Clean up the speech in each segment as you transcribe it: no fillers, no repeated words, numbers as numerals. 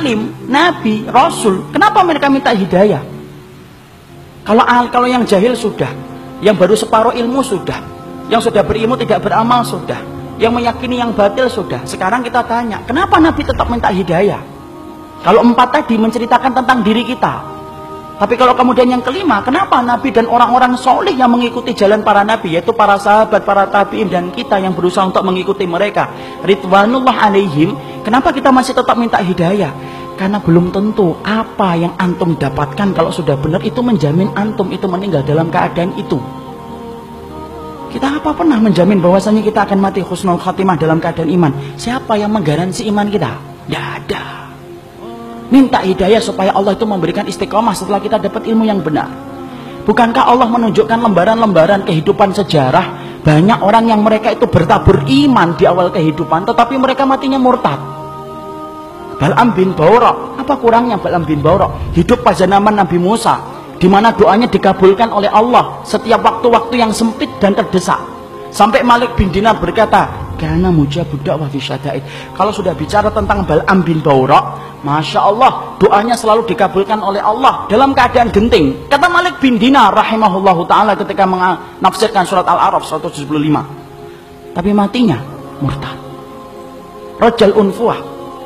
alim, nabi, rasul, kenapa mereka minta hidayah? Kalau yang jahil sudah, yang baru separuh ilmu sudah, yang sudah berilmu tidak beramal sudah, yang meyakini yang batil sudah. Sekarang kita tanya, kenapa Nabi tetap minta hidayah? Kalau 4 tadi menceritakan tentang diri kita. Tapi kalau kemudian yang kelima, kenapa Nabi dan orang-orang soleh yang mengikuti jalan para Nabi, yaitu para sahabat, para tabi'in, dan kita yang berusaha untuk mengikuti mereka, ridwanullah alaihim, kenapa kita masih tetap minta hidayah? Karena belum tentu apa yang antum dapatkan kalau sudah benar itu menjamin antum itu meninggal dalam keadaan itu. Kita apa pernah menjamin bahwasanya kita akan mati husnul khatimah dalam keadaan iman? Siapa yang menggaransi iman kita? Tidak ada. Minta hidayah supaya Allah itu memberikan istiqomah setelah kita dapat ilmu yang benar. Bukankah Allah menunjukkan lembaran-lembaran kehidupan sejarah, banyak orang yang mereka itu bertabur iman di awal kehidupan, tetapi mereka matinya murtad. Bal'am bin Bawra, apa kurangnya Bal'am bin Bawra? Hidup pada zaman Nabi Musa, di mana doanya dikabulkan oleh Allah setiap waktu-waktu yang sempit dan terdesak. Sampai Malik bin Dinar berkata, karena mujabud da'wah fi syada'id. Kalau sudah bicara tentang Bal'am bin Bawra, Masya Allah, doanya selalu dikabulkan oleh Allah dalam keadaan genting. Kata Malik bin Dinar rahimahullahu ta'ala ketika menafsirkan surat Al-A'raf 175. Tapi matinya murtad. Rajal Unfuah,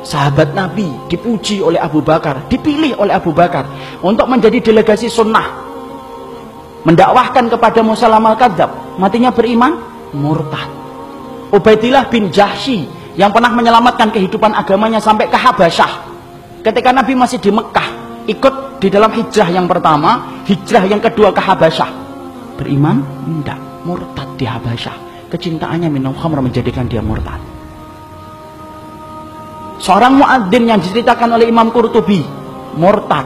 sahabat Nabi, dipuji oleh Abu Bakar, dipilih oleh Abu Bakar untuk menjadi delegasi sunnah, mendakwahkan kepada Musailamatul Kadzdzab. Matinya beriman, murtad. Ubaidillah bin Jahsy yang pernah menyelamatkan kehidupan agamanya sampai ke Habasyah. Ketika Nabi masih di Mekah, ikut di dalam hijrah yang pertama, hijrah yang kedua ke Habasyah. Beriman? Tidak, murtad di Habasyah. Kecintaannya minum khamr menjadikan dia murtad. Seorang muadzin yang diceritakan oleh Imam Qurtubi, murtad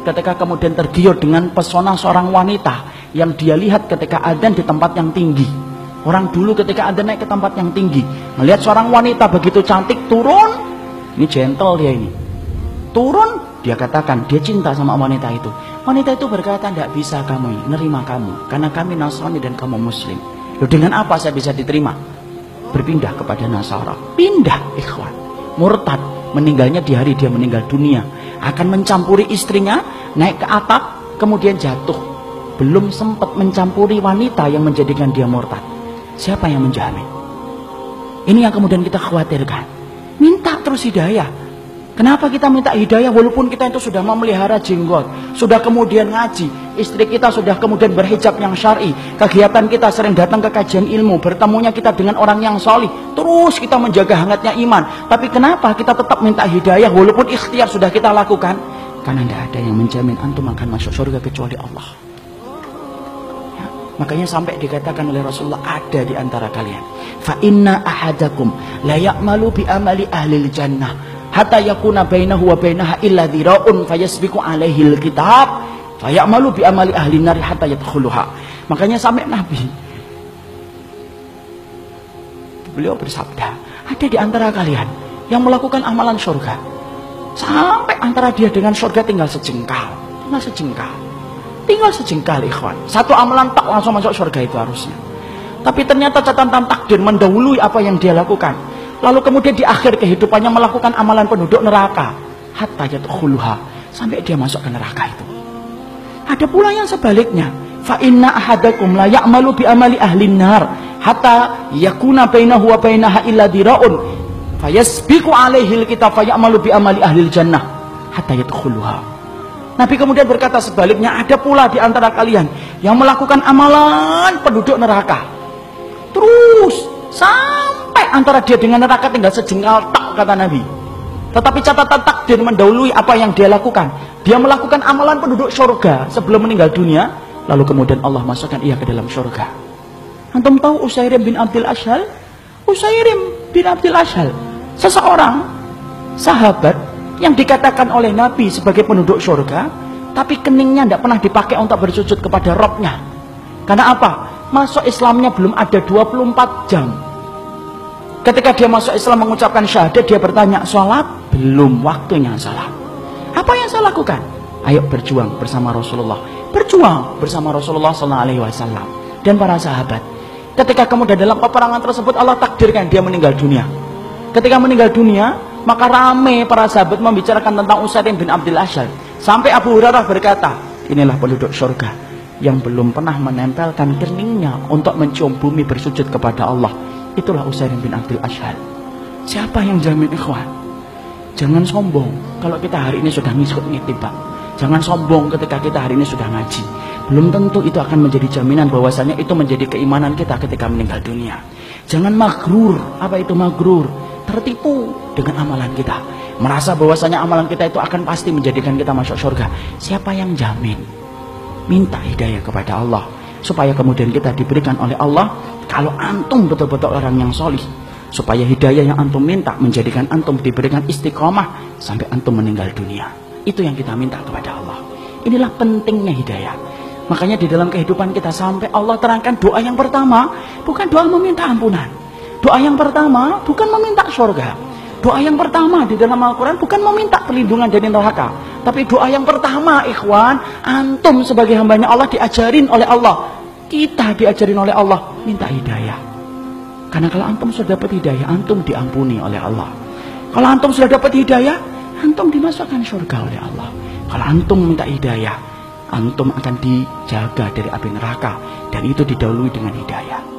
ketika kemudian tergiur dengan pesona seorang wanita yang dia lihat ketika adzan di tempat yang tinggi. Orang dulu ketika adzan naik ke tempat yang tinggi, melihat seorang wanita begitu cantik, turun, ini gentle dia ini. Turun, dia katakan dia cinta sama wanita itu. Wanita itu berkata, tidak bisa kamu nerima kamu, karena kami Nasrani dan kamu Muslim. Loh, dengan apa saya bisa diterima? Berpindah kepada Nasara. Pindah, ikhwan. Murtad, meninggalnya di hari dia meninggal dunia. Akan mencampuri istrinya, naik ke atap, kemudian jatuh. Belum sempat mencampuri wanita yang menjadikan dia murtad. Siapa yang menjamin? Ini yang kemudian kita khawatirkan. Minta terus hidayah. Kenapa kita minta hidayah walaupun kita itu sudah memelihara jenggot, sudah kemudian ngaji, istri kita sudah kemudian berhijab yang syar'i, kegiatan kita sering datang ke kajian ilmu, bertemunya kita dengan orang yang solih, terus kita menjaga hangatnya iman. Tapi kenapa kita tetap minta hidayah walaupun ikhtiar sudah kita lakukan? Karena tidak ada yang menjamin antum akan masuk surga kecuali Allah. Makanya sampai dikatakan oleh Rasulullah, ada di antara kalian, fa inna ahadakum la ya'malu bi amali ahli jannah hatta yakuna bainahu wa bainaha illa dhira'un fayasbiqu alaihi alkitab fa ya'malu bi amali ahli nar hatta yadkhuluha. Makanya sampai Nabi beliau bersabda, ada di antara kalian yang melakukan amalan surga sampai antara dia dengan surga tinggal sejengkal, tinggal sejengkal ikhwan. Satu amalan tak langsung masuk surga itu harusnya. Tapi ternyata catatan takdir mendahului apa yang dia lakukan. Lalu kemudian di akhir kehidupannya melakukan amalan penduduk neraka. Hatta yadkhuluha, sampai dia masuk ke neraka itu. Ada pula yang sebaliknya. Fa inna ahadakum la ya'malu bi amali ahli nar hatta yakuna bainahu wa bainaha illa dira'un fayasbiqu alaihi alkitab fa ya'malu bi amali ahli jannah hatta yadkhuluha. Nabi kemudian berkata sebaliknya, ada pula di antara kalian yang melakukan amalan penduduk neraka. Terus sampai antara dia dengan neraka tinggal sejengkal tak, kata Nabi. Tetapi catatan takdir mendahului apa yang dia lakukan. Dia melakukan amalan penduduk surga sebelum meninggal dunia, lalu kemudian Allah masukkan ia ke dalam surga. Antum tahu Usairim bin Abdul Ashhal? Usairim bin Abdul Ashhal, seseorang sahabat yang dikatakan oleh Nabi sebagai penduduk surga, tapi keningnya tidak pernah dipakai untuk bersujud kepada Rabbnya. Karena apa? Masuk Islamnya belum ada 24 jam. Ketika dia masuk Islam mengucapkan syahadat, dia bertanya, sholat? Belum waktunya sholat. Apa yang saya lakukan? Ayo berjuang bersama Rasulullah. Berjuang bersama Rasulullah SAW dan para sahabat. Ketika kemudian dalam peperangan tersebut Allah takdirkan dia meninggal dunia. Ketika meninggal dunia, Maka rame para sahabat membicarakan tentang Usaid bin Abdul Asyad. Sampai Abu Hurairah berkata, inilah penduduk surga yang belum pernah menempelkan keningnya untuk mencium bumi bersujud kepada Allah. Itulah Usaid bin Abdul Asyad. Siapa yang jamin, ikhwan? Jangan sombong kalau kita hari ini sudah ngikut Pak. Jangan sombong ketika kita hari ini sudah ngaji. Belum tentu itu akan menjadi jaminan bahwasanya itu menjadi keimanan kita ketika meninggal dunia. Jangan magrur. Apa itu magrur? Tertipu dengan amalan kita. Merasa bahwasanya amalan kita itu akan pasti menjadikan kita masuk surga. Siapa yang jamin? Minta hidayah kepada Allah, supaya kemudian kita diberikan oleh Allah. Kalau antum betul-betul orang yang solih, supaya hidayah yang antum minta menjadikan antum diberikan istiqomah sampai antum meninggal dunia. Itu yang kita minta kepada Allah. Inilah pentingnya hidayah. Makanya di dalam kehidupan kita sampai Allah terangkan doa yang pertama bukan doa meminta ampunan. Doa yang pertama bukan meminta surga. Doa yang pertama di dalam Al-Quran bukan meminta perlindungan dari neraka. Tapi doa yang pertama, ikhwan, antum sebagai hambanya Allah diajarin oleh Allah. Kita diajarin oleh Allah minta hidayah. Karena kalau antum sudah dapat hidayah, antum diampuni oleh Allah. Kalau antum sudah dapat hidayah, antum dimasukkan surga oleh Allah. Kalau antum minta hidayah, antum akan dijaga dari api neraka. Dan itu didahului dengan hidayah.